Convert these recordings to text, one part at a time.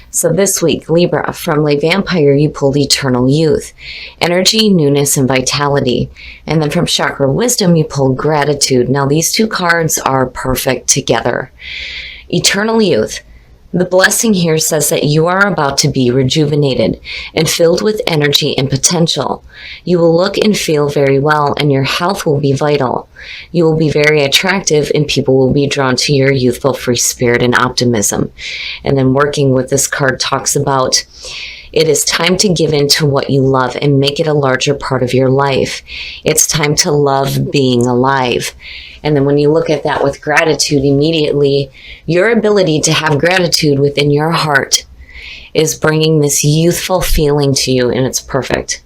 So this week, Libra, from Le Vampire, you pulled Eternal Youth, energy, newness, and vitality. And then from Chakra Wisdom, you pulled Gratitude. Now, these two cards are perfect together. Eternal Youth. The blessing here says that you are about to be rejuvenated and filled with energy and potential. You will look and feel very well, and your health will be vital. You will be very attractive, and people will be drawn to your youthful free spirit and optimism. And then working with this card talks about it is time to give in to what you love and make it a larger part of your life. It's time to love being alive. And then when you look at that with gratitude, immediately your ability to have gratitude within your heart is bringing this youthful feeling to you, and it's perfect.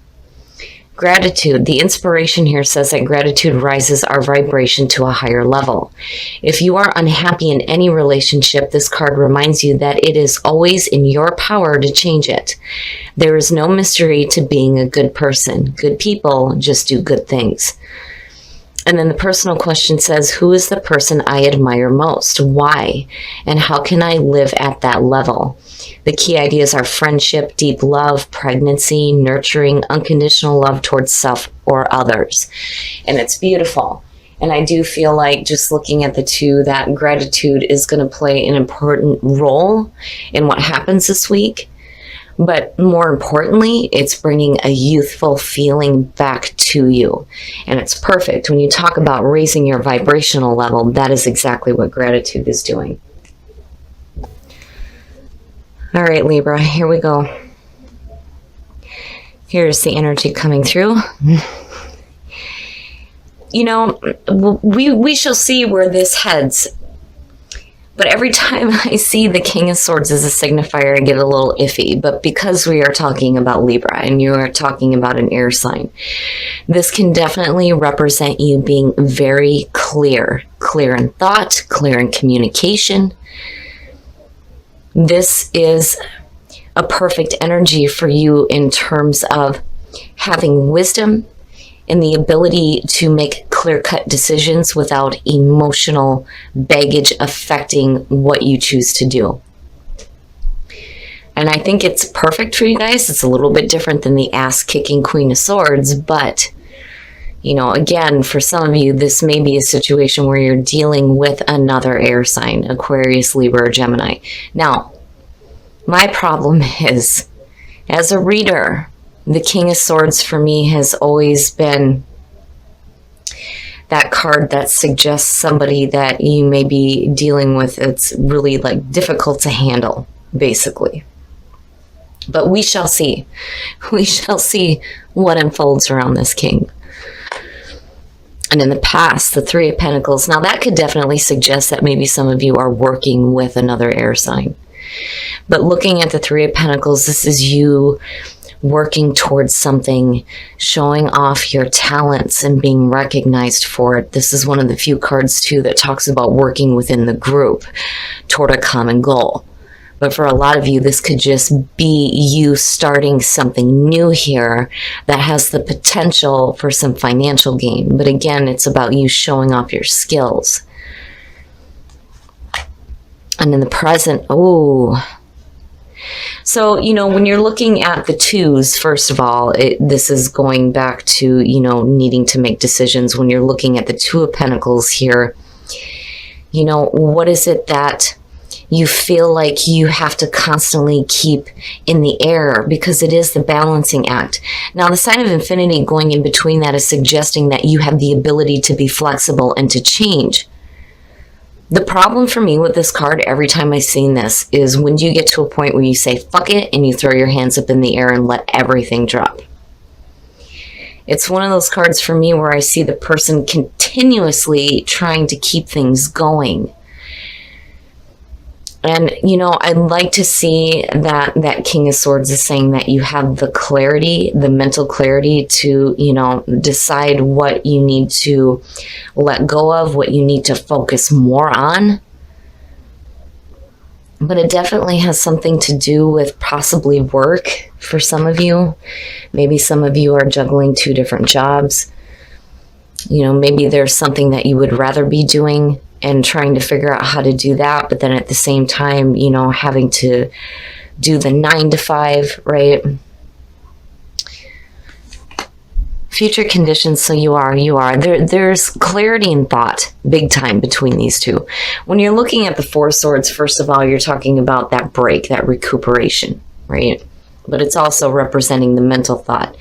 Gratitude, the inspiration here says that gratitude rises our vibration to a higher level. If you are unhappy in any relationship, this card reminds you that it is always in your power to change it. There is no mystery to being a good person. Good people just do good things. And then the personal question says, who is the person I admire most? Why? And how can I live at that level? The key ideas are friendship, deep love, pregnancy, nurturing, unconditional love towards self or others. And it's beautiful. And I do feel like just looking at the two, that gratitude is going to play an important role in what happens this week. But more importantly, it's bringing a youthful feeling back to you. And it's perfect. When you talk about raising your vibrational level, that is exactly what gratitude is doing. All right, Libra, here we go. Here's the energy coming through. You know, we shall see where this heads. But every time I see the King of Swords as a signifier, I get a little iffy. But because we are talking about Libra and you are talking about an air sign, this can definitely represent you being very clear. Clear in thought, clear in communication. This is a perfect energy for you in terms of having wisdom and the ability to make clear-cut decisions without emotional baggage affecting what you choose to do. And I think it's perfect for you guys. It's a little bit different than the ass-kicking Queen of Swords, but, you know, again, for some of you, this may be a situation where you're dealing with another air sign, Aquarius, Libra, or Gemini. Now, my problem is, as a reader, the King of Swords for me has always been that card that suggests somebody that you may be dealing with. It's really like difficult to handle, basically. But we shall see. We shall see what unfolds around this king. And in the past, the Three of Pentacles. Now that could definitely suggest that maybe some of you are working with another air sign. But looking at the Three of Pentacles, this is you working towards something, showing off your talents and being recognized for it. This is one of the few cards too that talks about working within the group toward a common goal. But for a lot of you, this could just be you starting something new here that has the potential for some financial gain. But again, it's about you showing off your skills. And in the present, so, you know, when you're looking at the twos, first of all, this is going back to, you know, needing to make decisions. When you're looking at the Two of Pentacles here, you know, what is it that you feel like you have to constantly keep in the air, because it is the balancing act. Now, the sign of infinity going in between that is suggesting that you have the ability to be flexible and to change. The problem for me with this card, every time I've seen this, is when you get to a point where you say, fuck it, and you throw your hands up in the air and let everything drop. It's one of those cards for me where I see the person continuously trying to keep things going. And, you know, I'd like to see that King of Swords is saying that you have the clarity, the mental clarity to, you know, decide what you need to let go of, what you need to focus more on. But it definitely has something to do with possibly work for some of you. Maybe some of you are juggling 2 different jobs. You know, maybe there's something that you would rather be doing and trying to figure out how to do that, but then at the same time, you know, having to do the 9 to 5, right? Future conditions, so you are. There's clarity in thought, big time, between these two. When you're looking at the 4 of Swords, first of all, you're talking about that break, that recuperation, right? But it's also representing the mental thought.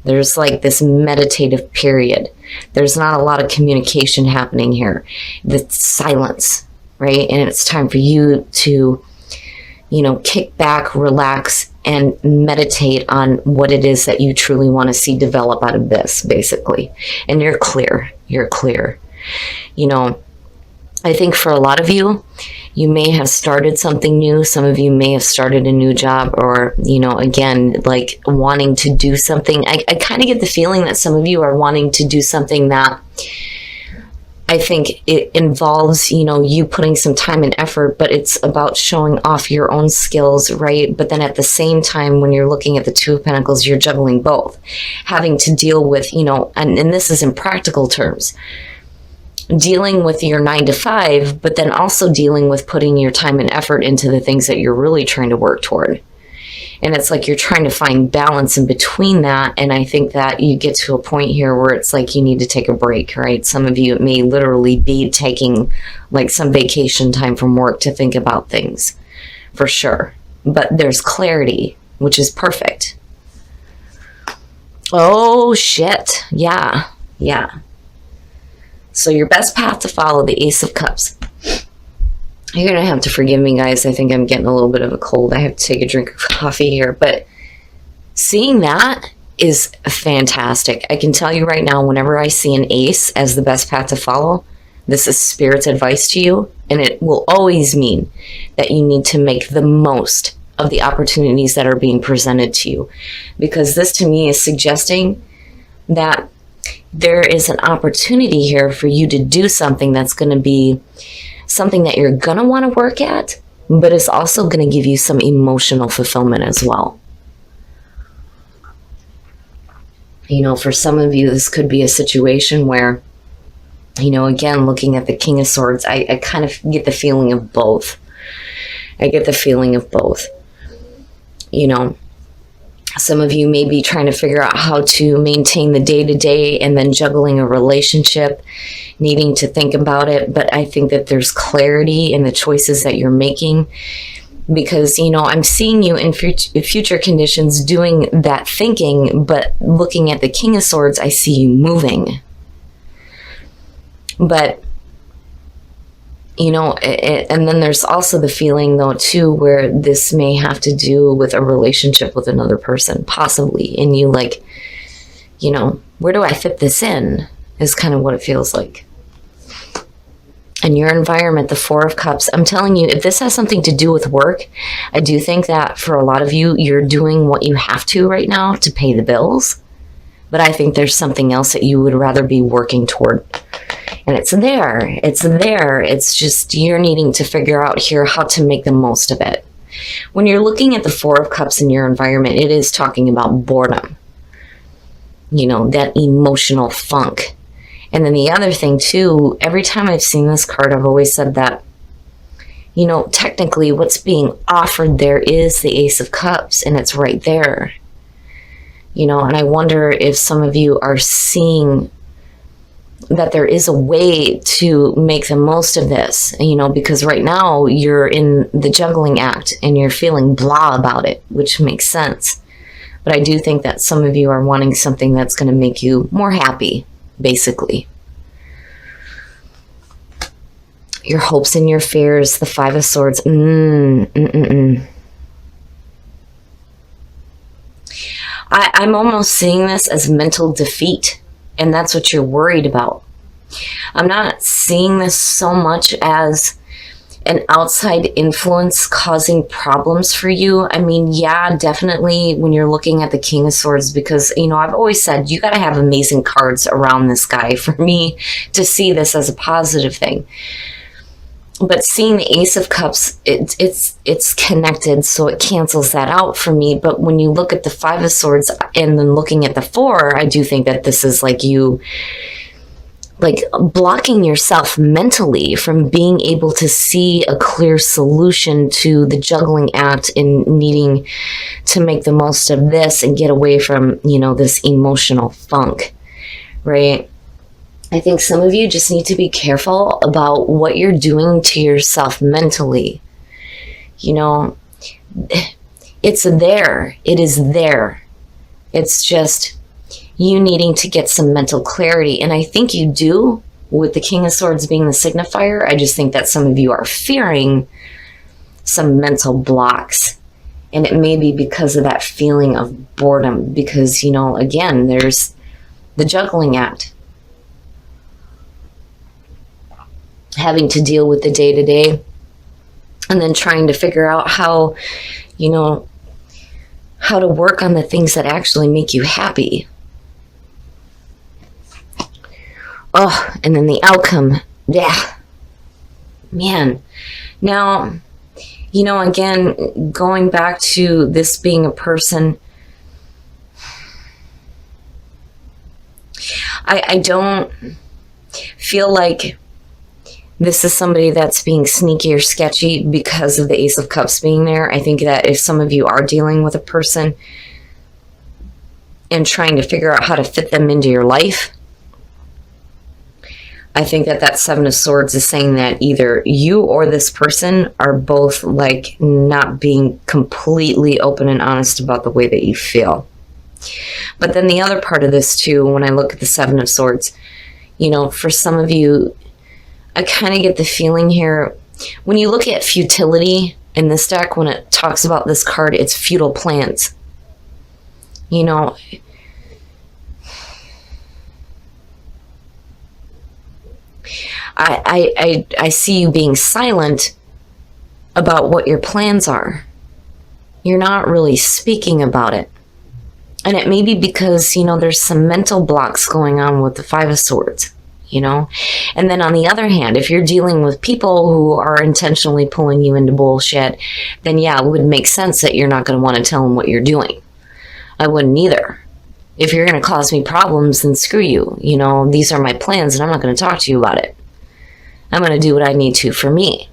There's like this meditative period. There's not a lot of communication happening here. The silence, right? And it's time for you to, kick back, relax, and meditate on what it is that you truly want to see develop out of this, basically. And you're clear. I think for a lot of you, you may have started something new. Some of you may have started a new job, or, again, like wanting to do something. I kind of get the feeling that some of you are wanting to do something that I think it involves, you putting some time and effort, but it's about showing off your own skills, right? But then at the same time, when you're looking at the 2 of Pentacles, you're juggling both, having to deal with, and this is in practical terms, dealing with your 9 to 5, but then also dealing with putting your time and effort into the things that you're really trying to work toward. And it's like you're trying to find balance in between that. And I think that you get to a point here where it's like you need to take a break, right? Some of you, it may literally be taking like some vacation time from work to think about things, for sure. But there's clarity, which is perfect. Oh, shit. Yeah. So your best path to follow, the Ace of Cups. You're going to have to forgive me, guys. I think I'm getting a little bit of a cold. I have to take a drink of coffee here. But seeing that is fantastic. I can tell you right now, whenever I see an ace as the best path to follow, this is Spirit's advice to you. And it will always mean that you need to make the most of the opportunities that are being presented to you. Because this, to me, is suggesting that there is an opportunity here for you to do something that's going to be something that you're going to want to work at, but it's also going to give you some emotional fulfillment as well. For some of you, this could be a situation where, again, looking at the King of Swords, I kind of get the feeling of both. Some of you may be trying to figure out how to maintain the day-to-day and then juggling a relationship, needing to think about it. But I think that there's clarity in the choices that you're making, because, I'm seeing you in future conditions doing that thinking, but looking at the King of Swords, I see you moving. But and then there's also the feeling, though, too, where this may have to do with a relationship with another person, possibly. And you where do I fit this in, is kind of what it feels like. And your environment, the 4 of Cups, I'm telling you, if this has something to do with work, I do think that for a lot of you, you're doing what you have to right now to pay the bills. But I think there's something else that you would rather be working toward. And it's there. It's just you're needing to figure out here how to make the most of it. When you're looking at the 4 of Cups in your environment, it is talking about boredom. That emotional funk. And then the other thing, too, every time I've seen this card, I've always said that, technically what's being offered there is the Ace of Cups, and it's right there. And I wonder if some of you are seeing that there is a way to make the most of this, because right now you're in the juggling act and you're feeling blah about it, which makes sense. But I do think that some of you are wanting something that's going to make you more happy, basically. Your hopes and your fears, the 5 of Swords. I'm almost seeing this as mental defeat. And that's what you're worried about. I'm not seeing this so much as an outside influence causing problems for you. I mean, yeah, definitely when you're looking at the King of Swords, because, I've always said you got to have amazing cards around this guy for me to see this as a positive thing. But seeing the Ace of Cups, it's connected, so it cancels that out for me. But when you look at the 5 of Swords and then looking at the 4, I do think that this is like you like blocking yourself mentally from being able to see a clear solution to the juggling act and needing to make the most of this and get away from, you know, this emotional funk, right? I think some of you just need to be careful about what you're doing to yourself mentally. You know, it's there. It is there. It's just you needing to get some mental clarity. And I think you do, with the King of Swords being the signifier. I just think that some of you are fearing some mental blocks. And it may be because of that feeling of boredom. Because, you know, again, there's the juggling act. Having to deal with the day-to-day. And then trying to figure out how, you know, how to work on the things that actually make you happy. Oh, and then the outcome. Yeah. Man. Now, you know, again, going back to this being a person, I don't feel like this is somebody that's being sneaky or sketchy because of the Ace of Cups being there. I think that if some of you are dealing with a person and trying to figure out how to fit them into your life, I think that that Seven of Swords is saying that either you or this person are both like not being completely open and honest about the way that you feel. But then the other part of this too, when I look at the Seven of Swords, you know, for some of you, I kind of get the feeling here, when you look at futility in this deck, when it talks about this card, it's futile plans. You know, I see you being silent about what your plans are. You're not really speaking about it. And it may be because, you know, there's some mental blocks going on with the Five of Swords, you know. And then on the other hand, if you're dealing with people who are intentionally pulling you into bullshit, then yeah, it would make sense that you're not going to want to tell them what you're doing. I wouldn't either. If you're going to cause me problems, then screw you. You know, these are my plans and I'm not going to talk to you about it. I'm going to do what I need to for me.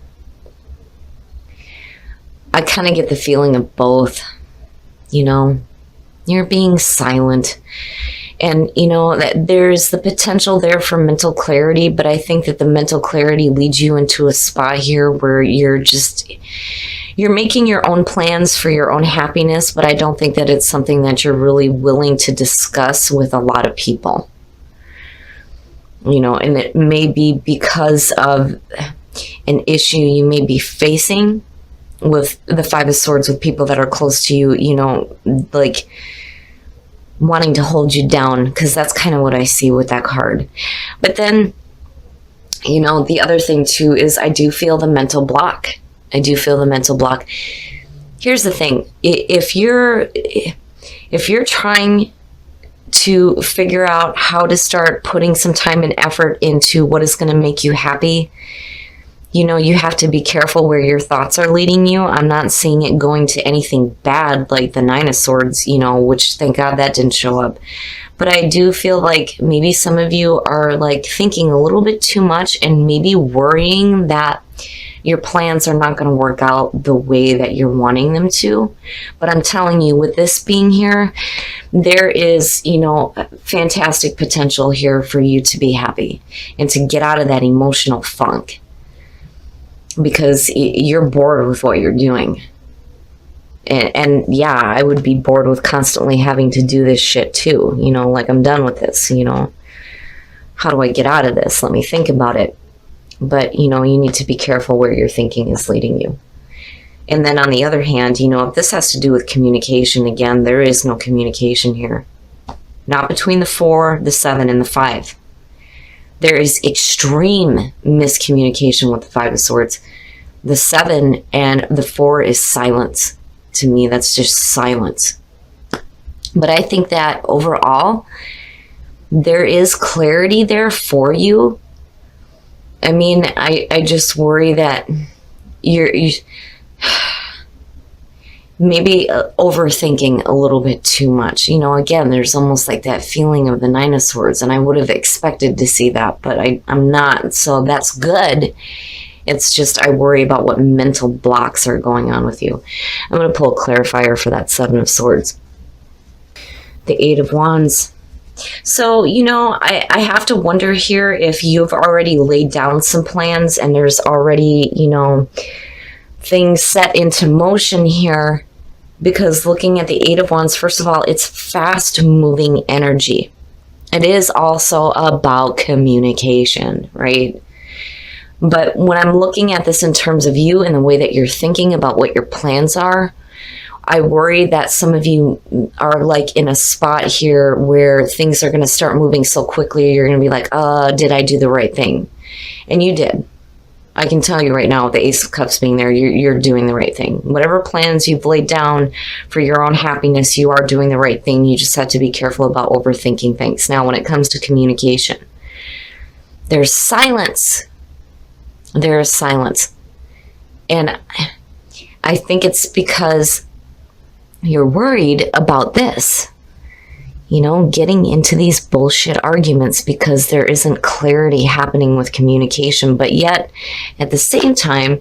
I kind of get the feeling of both, you know. You're being silent. And, you know, that there's the potential there for mental clarity, but I think that the mental clarity leads you into a spot here where you're making your own plans for your own happiness, but I don't think that it's something that you're really willing to discuss with a lot of people. You know, and it may be because of an issue you may be facing with the Five of Swords with people that are close to you, you know, like wanting to hold you down, because that's kind of what I see with that card. But then, you know, the other thing too is I do feel the mental block. I do feel the mental block. Here's the thing. If you're trying to figure out how to start putting some time and effort into what is going to make you happy, you know, you have to be careful where your thoughts are leading you. I'm not seeing it going to anything bad like the Nine of Swords, you know, which thank God that didn't show up. But I do feel like maybe some of you are like thinking a little bit too much and maybe worrying that your plans are not going to work out the way that you're wanting them to. But I'm telling you, with this being here, there is, you know, fantastic potential here for you to be happy and to get out of that emotional funk. Because you're bored with what you're doing. And yeah, I would be bored with constantly having to do this shit too. You know, like I'm done with this, you know. How do I get out of this? Let me think about it. But, you know, you need to be careful where your thinking is leading you. And then on the other hand, you know, if this has to do with communication, again, there is no communication here. Not between the 4, the 7, and the 5. There is extreme miscommunication with the Five of Swords. The 7 and the 4 is silence. To me, that's just silence. But I think that overall, there is clarity there for you. I mean, I just worry that maybe overthinking a little bit too much. You know, again, there's almost like that feeling of the Nine of Swords, and I would have expected to see that, but I'm not, so that's good. It's just I worry about what mental blocks are going on with you. I'm going to pull a clarifier for that Seven of Swords. The Eight of Wands. So, you know, I have to wonder here if you've already laid down some plans and there's already, you know, things set into motion here, because looking at the Eight of Wands, first of all, it's fast moving energy. It is also about communication, right? But when I'm looking at this in terms of you and the way that you're thinking about what your plans are, I worry that some of you are like in a spot here where things are going to start moving so quickly, you're going to be like, did I do the right thing? And you did. I can tell you right now, with the Ace of Cups being there, you're doing the right thing. Whatever plans you've laid down for your own happiness, you are doing the right thing. You just have to be careful about overthinking things. Now, when it comes to communication, there's silence. There is silence. And I think it's because you're worried about this. You know, getting into these bullshit arguments because there isn't clarity happening with communication. But yet, at the same time,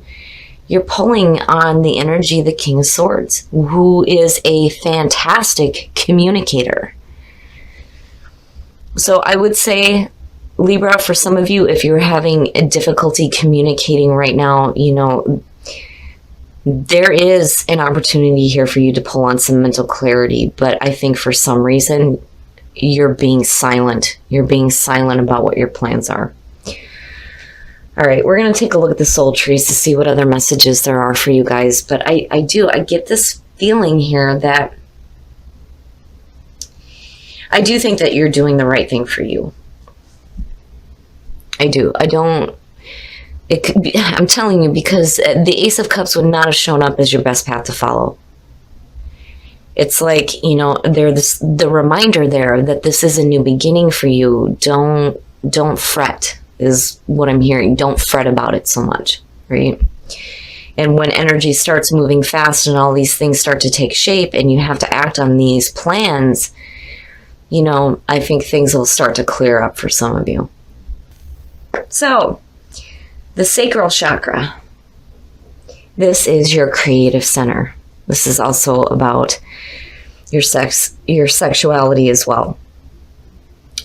you're pulling on the energy of the King of Swords, who is a fantastic communicator. So I would say, Libra, for some of you, if you're having a difficulty communicating right now, you know, there is an opportunity here for you to pull on some mental clarity, but I think for some reason you're being silent. You're being silent about what your plans are. All right, we're going to take a look at the soul trees to see what other messages there are for you guys, but I get this feeling here that I do think that you're doing the right thing for you. I do. It could be, I'm telling you, because the Ace of Cups would not have shown up as your best path to follow. It's like, you know, there's the reminder there that this is a new beginning for you. Don't fret is what I'm hearing. Don't fret about it so much, right? And when energy starts moving fast and all these things start to take shape and you have to act on these plans, you know, I think things will start to clear up for some of you. So, the sacral chakra. This is your creative center. This is also about your sexuality as well.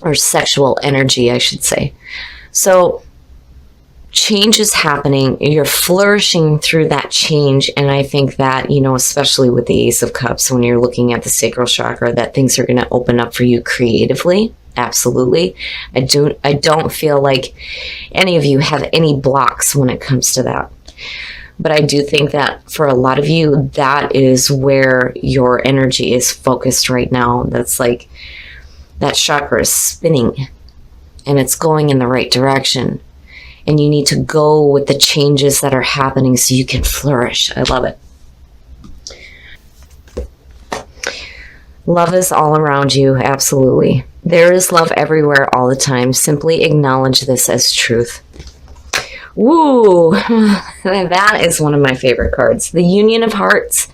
Or sexual energy, I should say. So, change is happening. You're flourishing through that change. And I think that, you know, especially with the Ace of Cups, when you're looking at the sacral chakra, that things are going to open up for you creatively. Absolutely. I don't feel like any of you have any blocks when it comes to that. But I do think that for a lot of you, that is where your energy is focused right now. That's like that chakra is spinning and it's going in the right direction. And you need to go with the changes that are happening so you can flourish. I love it. Love is all around you. Absolutely. There is love everywhere all the time. Simply acknowledge this as truth. Woo! That is one of my favorite cards. The Union of Hearts.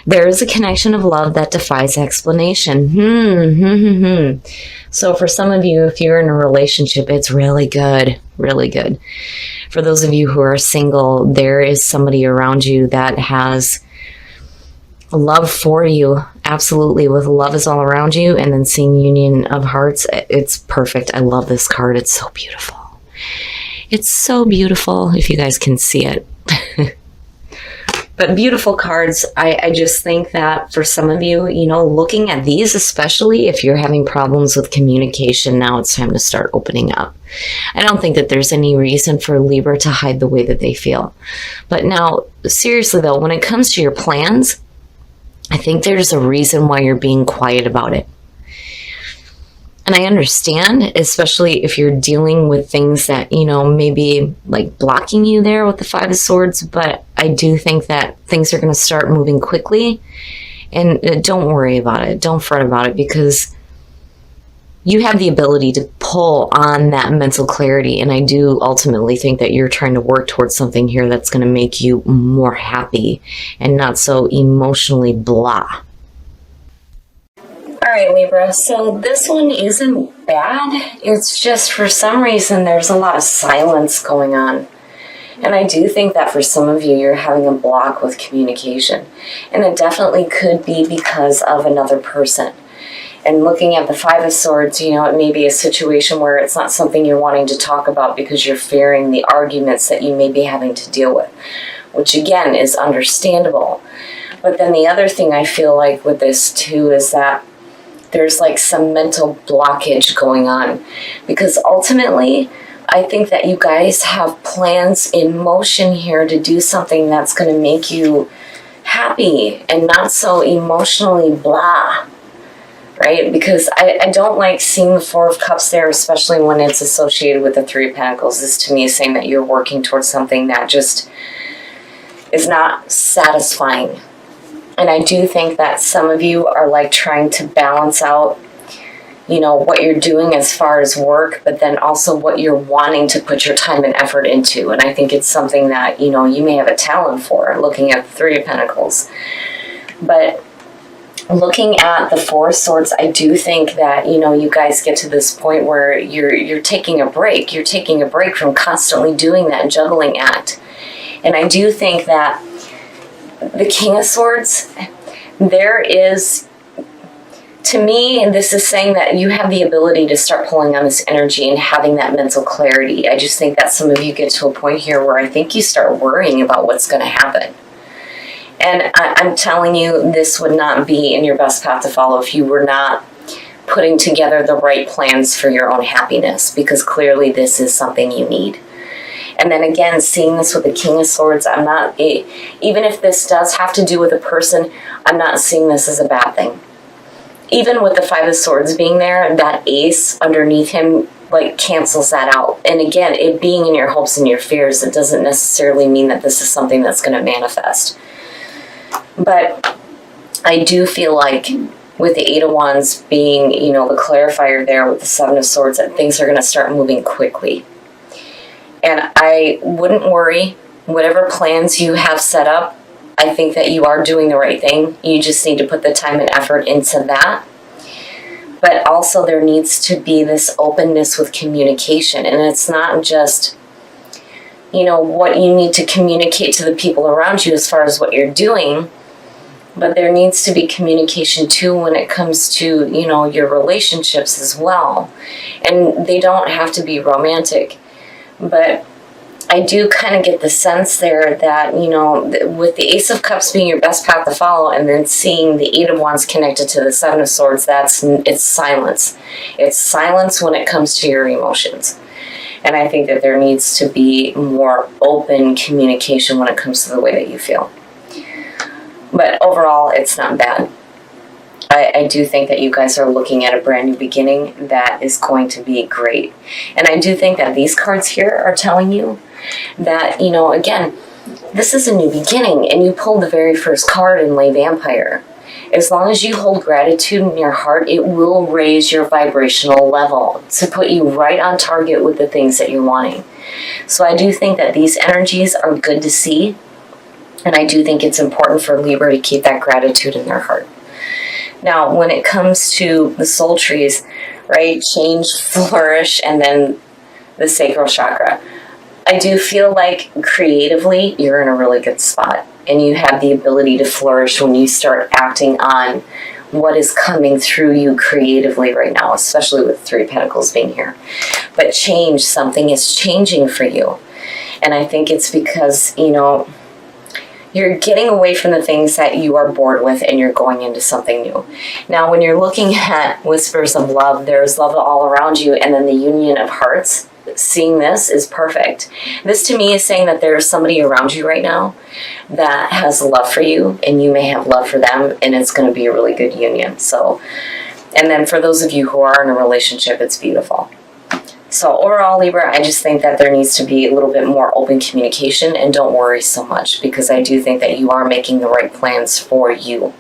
There is a connection of love that defies explanation. So for some of you, if you're in a relationship, it's really good. Really good. For those of you who are single, there is somebody around you that has love for you. Absolutely. With love is all around you. And then seeing Union of Hearts, it's perfect. I love this card. It's so beautiful. It's so beautiful if you guys can see it. But beautiful cards. I just think that for some of you, you know, looking at these, especially if you're having problems with communication, now it's time to start opening up. I don't think that there's any reason for Libra to hide the way that they feel. But now, seriously though, when it comes to your plans, I think there's a reason why you're being quiet about it. And I understand, especially if you're dealing with things that, you know, maybe like blocking you there with the Five of Swords, but I do think that things are going to start moving quickly. And don't worry about it. Don't fret about it, because you have the ability to pull on that mental clarity. And I do ultimately think that you're trying to work towards something here that's going to make you more happy and not so emotionally blah. All right, Libra, so this one isn't bad. It's just for some reason there's a lot of silence going on. And I do think that for some of you, you're having a block with communication. And it definitely could be because of another person. And looking at the Five of Swords, you know, it may be a situation where it's not something you're wanting to talk about because you're fearing the arguments that you may be having to deal with, which again is understandable. But then the other thing I feel like with this too is that there's like some mental blockage going on, because ultimately I think that you guys have plans in motion here to do something that's going to make you happy and not so emotionally blah. Right? Because I don't like seeing the Four of Cups there, especially when it's associated with the Three of Pentacles. This to me is saying that you're working towards something that just is not satisfying. And I do think that some of you are like trying to balance out, you know, what you're doing as far as work, but then also what you're wanting to put your time and effort into. And I think it's something that, you know, you may have a talent for, looking at the Three of Pentacles. But looking at the Four of Swords, I do think that, you know, you guys get to this point where you're taking a break. You're taking a break from constantly doing that juggling act. And I do think that the King of Swords, there is, to me, and this is saying that you have the ability to start pulling on this energy and having that mental clarity. I just think that some of you get to a point here where I think you start worrying about what's going to happen. And I'm telling you, this would not be in your best path to follow if you were not putting together the right plans for your own happiness, because clearly this is something you need. And then again, seeing this with the King of Swords, I'm not, even if this does have to do with a person, I'm not seeing this as a bad thing. Even with the Five of Swords being there, that ace underneath him like cancels that out. And again, it being in your hopes and your fears, it doesn't necessarily mean that this is something that's going to manifest. But I do feel like with the Eight of Wands being, you know, the clarifier there with the Seven of Swords, that things are going to start moving quickly. And I wouldn't worry. Whatever plans you have set up, I think that you are doing the right thing. You just need to put the time and effort into that. But also there needs to be this openness with communication. And it's not just, you know, what you need to communicate to the people around you as far as what you're doing, but there needs to be communication too when it comes to, you know, your relationships as well. And they don't have to be romantic, but I do kind of get the sense there that, you know, with the Ace of Cups being your best path to follow, and then seeing the Eight of Wands connected to the Seven of Swords, it's silence. It's silence when it comes to your emotions. And I think that there needs to be more open communication when it comes to the way that you feel. But overall, it's not bad. I do think that you guys are looking at a brand new beginning that is going to be great. And I do think that these cards here are telling you that, you know, again, this is a new beginning. And you pulled the very first card in Lay Vampire. As long as you hold gratitude in your heart, it will raise your vibrational level to put you right on target with the things that you're wanting. So I do think that these energies are good to see. And I do think it's important for Libra to keep that gratitude in their heart. Now, when it comes to the soul trees, right, change, flourish, and then the sacral chakra, I do feel like creatively you're in a really good spot. And you have the ability to flourish when you start acting on what is coming through you creatively right now, especially with Three of Pentacles being here. But change, something is changing for you. And I think it's because, you know, you're getting away from the things that you are bored with and you're going into something new. Now, when you're looking at Whispers of Love, there's love all around you, and then the union of hearts. Seeing this is perfect. This to me is saying that there's somebody around you right now that has love for you, and you may have love for them, and it's going to be a really good union. So, and then for those of you who are in a relationship, it's beautiful. So overall, Libra, I just think that there needs to be a little bit more open communication, and don't worry so much, because I do think that you are making the right plans for you.